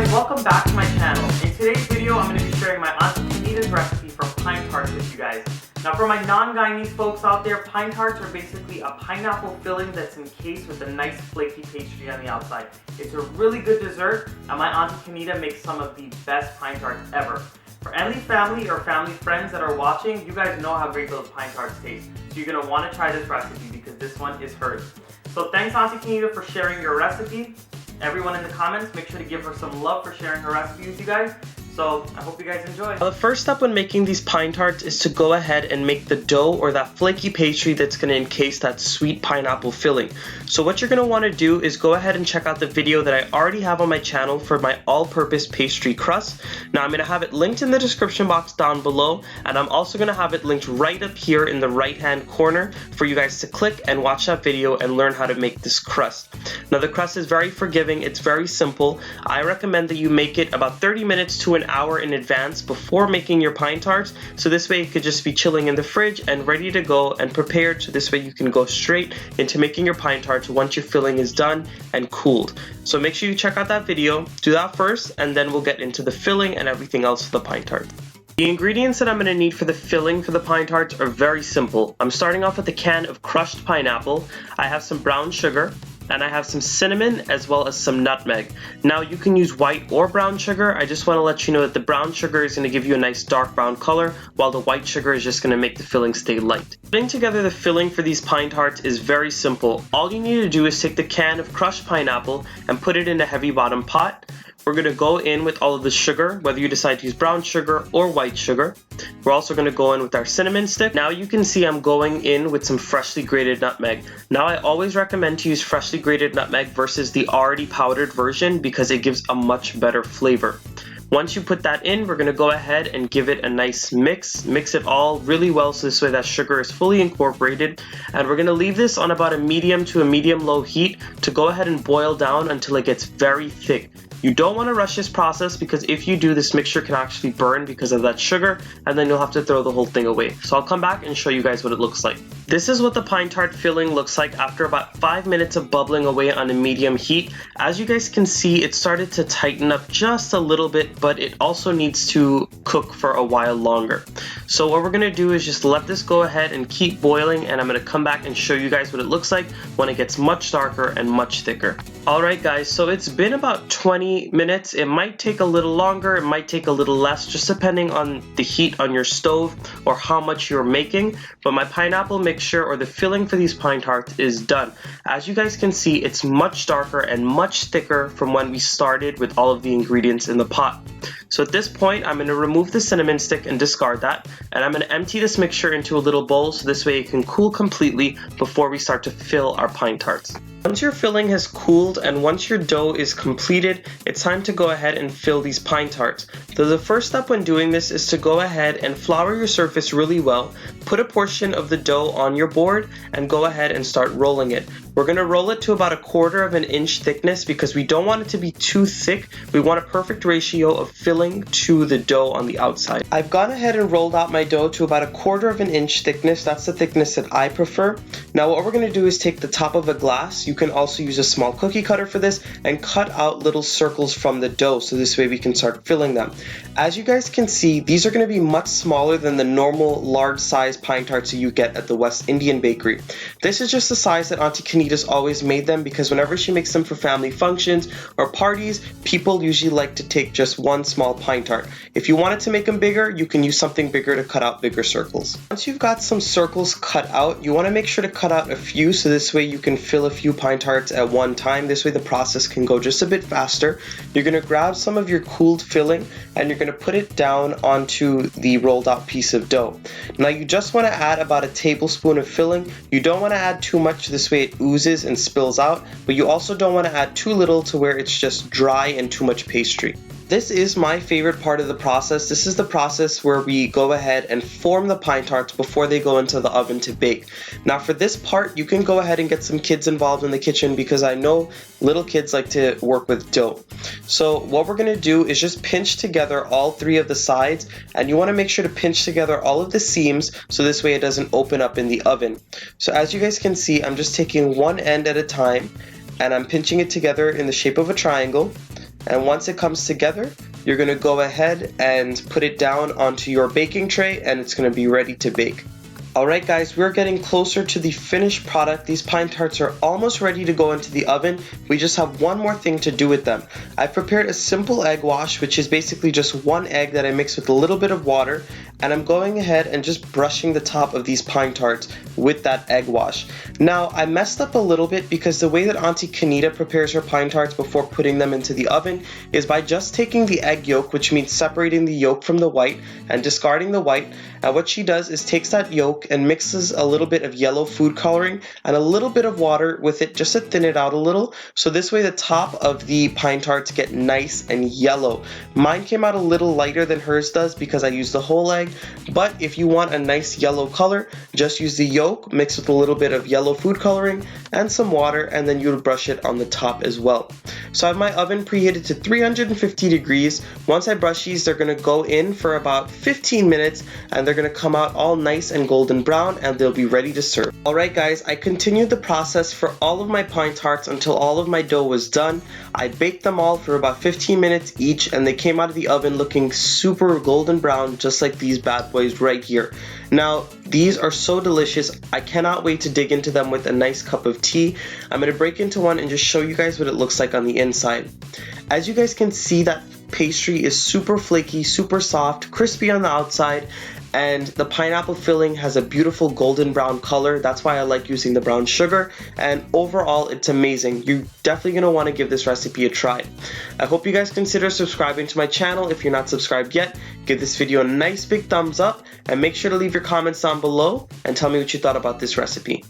guys, welcome back to my channel. In today's video, I'm going to be sharing my Aunty Kanita's recipe for pine tarts with you guys. Now for my non-Guyanese folks out there, pine tarts are basically a pineapple filling that's encased with a nice flaky pastry on the outside. It's a really good dessert, and my Aunty Kanita makes some of the best pine tarts ever. For any family or family friends that are watching, you guys know how great those pine tarts taste. So you're going to want to try this recipe because this one is hers. So thanks Aunty Kanita for sharing your recipe. Everyone in the comments, make sure to give her some love for sharing her recipe with you guys. So I hope you guys enjoy. The first step when making these pine tarts is to go ahead and make the dough or that flaky pastry that's going to encase that sweet pineapple filling. So what you're going to want to do is go ahead and check out the video that I already have on my channel for my all-purpose pastry crust. Now I'm going to have it linked in the description box down below, and I'm also going to have it linked right up here in the right hand corner for you guys to click and watch that video and learn how to make this crust. Now the crust is very forgiving, it's very simple. I recommend that you make it about 30 minutes to an hour in advance before making your pine tarts, so this way it could just be chilling in the fridge and ready to go and prepared, so this way you can go straight into making your pine tarts once your filling is done and cooled. So make sure you check out that video, do that first, and then we'll get into the filling and everything else for the pine tart. The ingredients that I'm going to need for the filling for the pine tarts are very simple. I'm starting off with a can of crushed pineapple. I have some brown sugar, and I have some cinnamon as well as some nutmeg. Now you can use white or brown sugar. I just want to let you know that the brown sugar is going to give you a nice dark brown color, while the white sugar is just going to make the filling stay light. Putting together the filling for these pine tarts is very simple. All you need to do is take the can of crushed pineapple and put it in a heavy bottom pot. We're going to go in with all of the sugar, whether you decide to use brown sugar or white sugar. We're also going to go in with our cinnamon stick. Now you can see I'm going in with some freshly grated nutmeg. Now I always recommend to use freshly grated nutmeg versus the already powdered version because it gives a much better flavor. Once you put that in, we're going to go ahead and give it a nice mix. Mix it all really well so this way that sugar is fully incorporated. And we're going to leave this on about a medium to a medium-low heat to go ahead and boil down until it gets very thick. You don't want to rush this process because if you do, this mixture can actually burn because of that sugar, and then you'll have to throw the whole thing away. So I'll come back and show you guys what it looks like. This is what the pine tart filling looks like after about 5 minutes of bubbling away on a medium heat. As you guys can see, it started to tighten up just a little bit, but it also needs to cook for a while longer. So what we're going to do is just let this go ahead and keep boiling, and I'm going to come back and show you guys what it looks like when it gets much darker and much thicker. Alright guys, so it's been about 20 minutes. It might take a little longer, it might take a little less, just depending on the heat on your stove or how much you're making. But my pineapple mixture or the filling for these pine tarts is done. As you guys can see, it's much darker and much thicker from when we started with all of the ingredients in the pot. So at this point, I'm going to remove the cinnamon stick and discard that, and I'm going to empty this mixture into a little bowl so this way it can cool completely before we start to fill our pine tarts. Once your filling has cooled and once your dough is completed, it's time to go ahead and fill these pine tarts. So the first step when doing this is to go ahead and flour your surface really well, put a portion of the dough on your board, and go ahead and start rolling it. We're going to roll it to about 1/4 inch thickness because we don't want it to be too thick. We want a perfect ratio of filling to the dough on the outside. I've gone ahead and rolled out my dough to about 1/4 inch thickness. That's the thickness that I prefer. Now what we're going to do is take the top of a glass. You can also use a small cookie cutter for this and cut out little circles from the dough so this way we can start filling them. As you guys can see, these are going to be much smaller than the normal large size pine tarts that you get at the West Indian bakery. This is just the size that Aunty Kanita's always made them because whenever she makes them for family functions or parties, people usually like to take just one small pine tart. If you wanted to make them bigger, you can use something bigger to cut out bigger circles. Once you've got some circles cut out, you want to make sure to cut out a few so this way you can fill a few pine tarts at one time. This way the process can go just a bit faster. You're going to grab some of your cooled filling and you're going to put it down onto the rolled out piece of dough. Now you just want to add about 1 tablespoon of filling. You don't want to add too much, this way it oozes and spills out, but you also don't want to add too little to where it's just dry and too much pastry. This is my favorite part of the process. This is the process where we go ahead and form the pine tarts before they go into the oven to bake. Now for this part, you can go ahead and get some kids involved in the kitchen because I know little kids like to work with dough. So what we're going to do is just pinch together all 3 of the sides, and you want to make sure to pinch together all of the seams so this way it doesn't open up in the oven. So as you guys can see, I'm just taking one end at a time and I'm pinching it together in the shape of a triangle. And once it comes together, you're going to go ahead and put it down onto your baking tray, and it's going to be ready to bake. Alright guys, we're getting closer to the finished product. These pine tarts are almost ready to go into the oven. We just have one more thing to do with them. I've prepared a simple egg wash, which is basically just one egg that I mix with a little bit of water, and I'm going ahead and just brushing the top of these pine tarts with that egg wash. Now, I messed up a little bit because the way that Aunty Kanita prepares her pine tarts before putting them into the oven is by just taking the egg yolk, which means separating the yolk from the white and discarding the white. And what she does is takes that yolk and mixes a little bit of yellow food coloring and a little bit of water with it just to thin it out a little. So this way the top of the pine tarts get nice and yellow. Mine came out a little lighter than hers does because I used the whole egg, but if you want a nice yellow color, just use the yolk mixed with a little bit of yellow food coloring and some water, and then you would brush it on the top as well. So I have my oven preheated to 350 degrees. Once I brush these, they're going to go in for about 15 minutes and they're going to come out all nice and golden brown, and they'll be ready to serve. Alright guys, I continued the process for all of my pine tarts until all of my dough was done. I baked them all for about 15 minutes each, and they came out of the oven looking super golden brown, just like these bad boys right here. Now, these are so delicious. I cannot wait to dig into them with a nice cup of tea. I'm going to break into one and just show you guys what it looks like on the inside. As you guys can see, that pastry is super flaky, super soft, crispy on the outside, and the pineapple filling has a beautiful golden brown color. That's why I like using the brown sugar, and overall it's amazing. You're definitely going to want to give this recipe a try. I hope you guys consider subscribing to my channel if you're not subscribed yet. Give this video a nice big thumbs up, and make sure to leave your comments down below and tell me what you thought about this recipe.